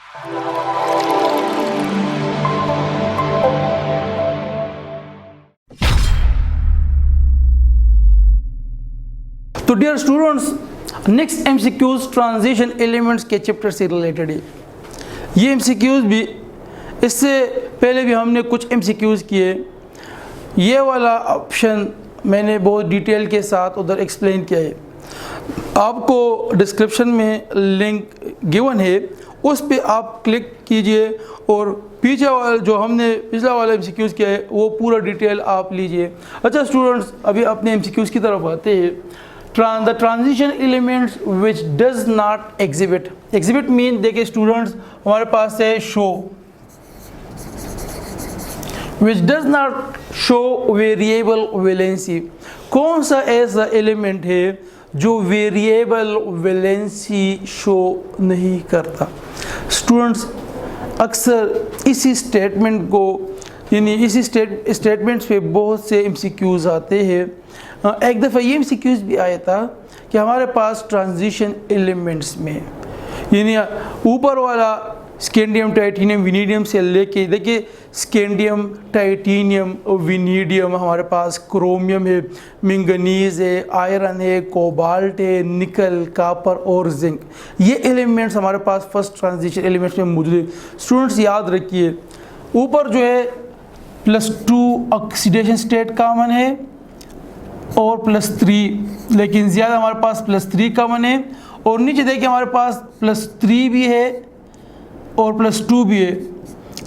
तो dear students, next MCQs transition elements के chapter से रिलेटेड है। ये एमसीक्यूज भी इससे पहले भी हमने कुछ एमसीक्यूज किए। ये वाला ऑप्शन मैंने बहुत डिटेल के साथ उधर एक्सप्लेन किया है। आपको डिस्क्रिप्शन में लिंक गिवन है, उस पे आप क्लिक कीजिए और पीछे वाला जो हमने पिछला वाला एमसीक्यूज किया है वो पूरा डिटेल आप लीजिए। अच्छा स्टूडेंट्स, अभी अपने एमसीक्यूज की तरफ आते हैं। The transition elements which does not exhibit mean, देखिए स्टूडेंट्स, हमारे पास है show, which does not show variable valency। कौन सा ऐसा एलिमेंट है जो वेरिएबल वैलेंसी शो नहीं करता? स्टूडेंट्स, अक्सर इसी स्टेटमेंट को यानी इसी स्टेटमेंट्स पे बहुत से एमसीक्यूज आते हैं। एक दफ़ा ये एमसीक्यूज भी आया था कि हमारे पास ट्रांजिशन एलिमेंट्स में यानी ऊपर वाला स्कैंडियम, टाइटेनियम, विनीडियम से लेके, देखिए स्कैंडियम, टाइटेनियम, विनीडियम, हमारे पास क्रोमियम है, मैंगनीज है, आयरन है, कोबाल्ट है, निकल, कॉपर और जिंक। ये एलिमेंट्स हमारे पास फर्स्ट ट्रांजिशन एलिमेंट्स में मौजूद है। स्टूडेंट्स याद रखिए, ऊपर जो है +2 ऑक्सीडेशन स्टेट कॉमन है और +3, लेकिन ज़्यादा हमारे पास +3 कॉमन है। और नीचे देखिए हमारे पास +3 भी है और +2 भी है,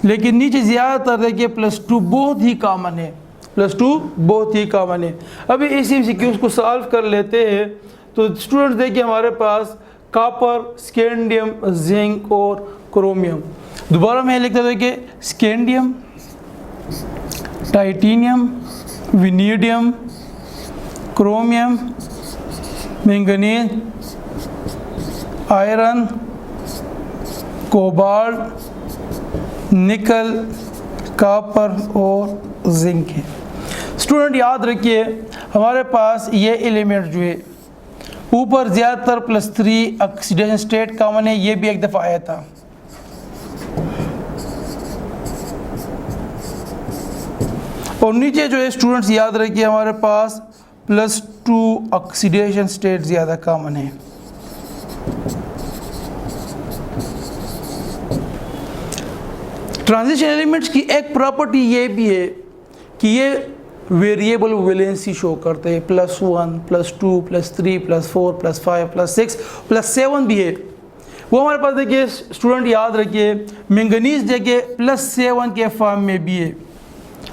लेकिन नीचे ज़्यादातर देखिए +2 बहुत ही कॉमन है, +2 बहुत ही कॉमन है। अभी इस एमसीक्यूज को सॉल्व कर लेते हैं। तो स्टूडेंट्स देखिए हमारे पास कॉपर, स्कैंडियम, जिंक और क्रोमियम। दोबारा मैं लिखता हूँ कि scandium, titanium, vanadium, chromium, manganese, iron, cobalt, nickel, copper और जिंक है। स्टूडेंट याद रखिए, हमारे पास ये एलिमेंट जो है ऊपर ज़्यादातर +3 ऑक्सीडेशन स्टेट कॉमन है, ये भी एक दफ़ा आया था। और नीचे जो है स्टूडेंट्स याद रखिए हमारे पास +2 ऑक्सीडेशन स्टेट ज़्यादा कॉमन है। ट्रांजिशन एलिमेंट्स की एक प्रॉपर्टी ये भी है कि ये वेरिएबल वैलेंसी शो करते हैं। +1, +2, +3, +4, +5, +6, +7 भी है। वो हमारे पास देखिए स्टूडेंट याद रखिए, मैंगनीज देखिए +7 के फॉर्म में भी है।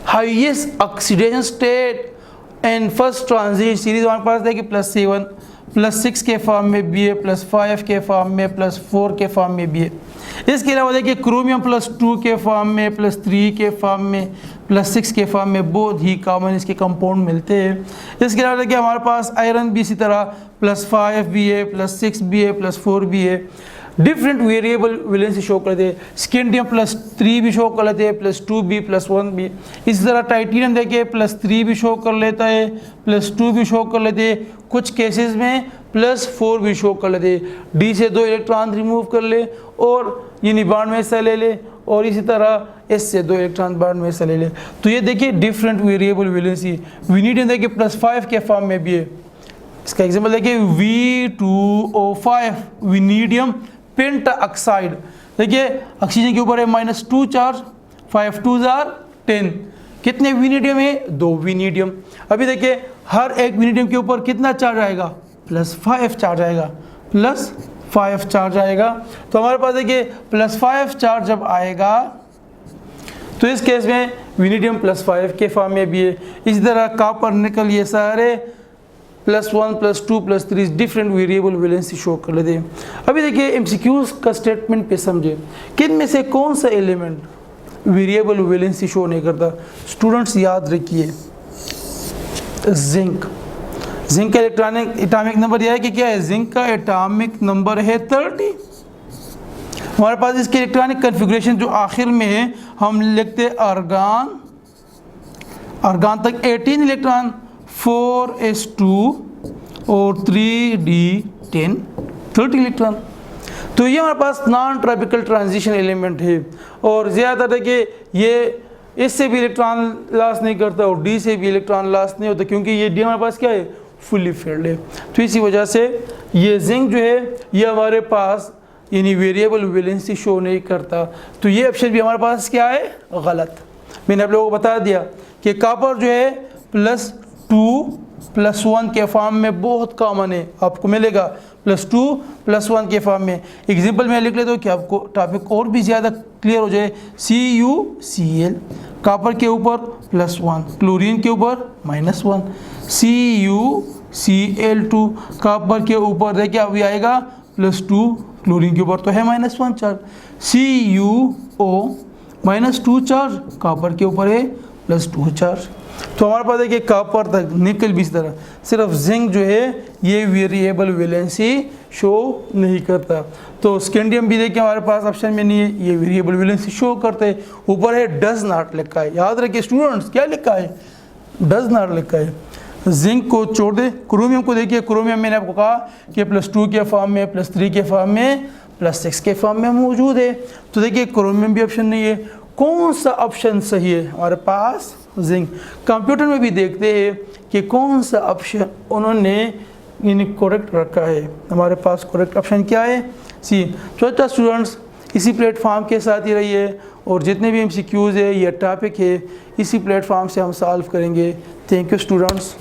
Highest oxidation state and first transition series हमारे पास देखिए +7, +6 के फॉर्म में भी है, +5 के फॉर्म में, +4 के फॉर्म में भी है। इसके अलावा देखिए क्रोमियम +2 के फॉर्म में, +3 के फॉर्म में, +6 के फॉर्म में बहुत ही कॉमन इसके कंपाउंड मिलते हैं। इसके अलावा देखिए हमारे पास आयरन भी इसी तरह +5 भी है, +6 भी है, +4 भी है। डिफरेंट वेरिएबल वैलेंसी शो करते हैं। स्कैंडियम +3 भी शो कर लेते हैं, +2 भी, +1 भी। इसी तरह टाइटेनियम देखिए +3 भी शो कर लेता है, +2 भी शो कर लेते हैं, कुछ केसेस में +4 भी शो कर लेते हैं। डी से 2 इलेक्ट्रॉन रिमूव कर ले और यानी बॉन्ड में हिस्सा ले ले, और इसी तरह एस से 2 इलेक्ट्रॉन बॉन्ड में हिस्सा ले ले। तो ये देखिए डिफरेंट वेरिएबल वैलेंसी। विनीडियम देखिए +5 के फॉर्म में भी है। इसका एग्जाम्पल देखिए V2O5 विनीडियम पेंटा ऑक्साइड। देखिए ऑक्सीजन के ऊपर है -2 चार्ज, 5 2s are 10। कितने विनीडियम है? 2 विनीडियम। अभी देखिए हर एक विनीडियम के ऊपर कितना चार्ज आएगा? +5 चार्ज आएगा, +5 चार्ज आएगा। तो हमारे पास देखिए +5 चार्ज जब आएगा तो इस केस में विनीडियम +5 के फॉर्म में भी है। इसी तरह कॉपर, निकल, ये सारे +1, +2, +3 डिफरेंट वेरिएबल वैलेंसी शो कर लेते हैं। अभी देखिए एमसीक्यूज का स्टेटमेंट पे समझे, किन में से कौन सा एलिमेंट वेरिएबल वैलेंसी शो नहीं करता? स्टूडेंट्स याद रखिए, जिंक। जिंक का एटॉमिक नंबर यह है कि क्या है? जिंक का एटॉमिक नंबर है 30। हमारे पास इसके इलेक्ट्रॉनिक कन्फिग्रेशन जो आखिर में है, हम लिखते आर्गन। आर्गन तक 18 इलेक्ट्रॉन, 4s2 और 3d10, 30 इलेक्ट्रॉन। तो ये हमारे पास नॉन ट्रॉपिकल ट्रांजिशन एलिमेंट है, और ज़्यादातर है कि ये इससे भी इलेक्ट्रॉन लॉस नहीं करता और डी से भी इलेक्ट्रॉन लॉस नहीं होता, क्योंकि ये डी हमारे पास क्या है, फुली फिल्ड है। तो इसी वजह से ये जिंक जो है ये हमारे पास यानी वेरिएबल वैलेंसी शो नहीं करता। तो ये ऑप्शन भी हमारे पास क्या है, गलत। मैंने आप लोगों को बता दिया कि कॉपर जो है +2 +1 के फॉर्म में बहुत कॉमन है, आपको मिलेगा +2 +1 के फॉर्म में। एग्जाम्पल मैं लिख लेता हूँ कि आपको टॉपिक और भी ज़्यादा क्लियर हो जाए। CuCl कॉपर के ऊपर +1, क्लोरीन के ऊपर -1, CuCl2 कॉपर के ऊपर देखिए अभी आएगा +2, क्लोरीन के ऊपर तो है -1 चार्ज, CuO -2 चार्ज, कॉपर के ऊपर है +2 चार्ज। तो हमारे पास देखिए कॉपर तक, निकल भी इस तरह, सिर्फ जिंक जो है ये वेरिएबल वैलेंसी शो नहीं करता। तो स्कैंडियम भी देखिए हमारे पास ऑप्शन में नहीं है, ये वेरिएबल वैलेंसी शो करते हैं। ऊपर है डज नॉट लिखा है, याद रखिए स्टूडेंट्स क्या लिखा है, डज नॉट लिखा है। जिंक को छोड़ दे। क्रोमियम को देखिए, क्रोमियम मैंने आपको कहा कि +2 के फॉर्म में, +3 के फॉर्म में, +6 के फॉर्म में मौजूद है। तो देखिए क्रोमियम भी ऑप्शन नहीं है। कौन सा ऑप्शन सही है हमारे पास, जिंक। कंप्यूटर में भी देखते हैं कि कौन सा ऑप्शन उन्होंने यानी करेक्ट रखा है। हमारे पास करेक्ट ऑप्शन क्या है, सी। तो अच्छा स्टूडेंट्स, इसी प्लेटफॉर्म के साथ ही रहिए, और जितने भी MCQs है या टॉपिक है इसी प्लेटफॉर्म से हम सॉल्व करेंगे। Thank you students.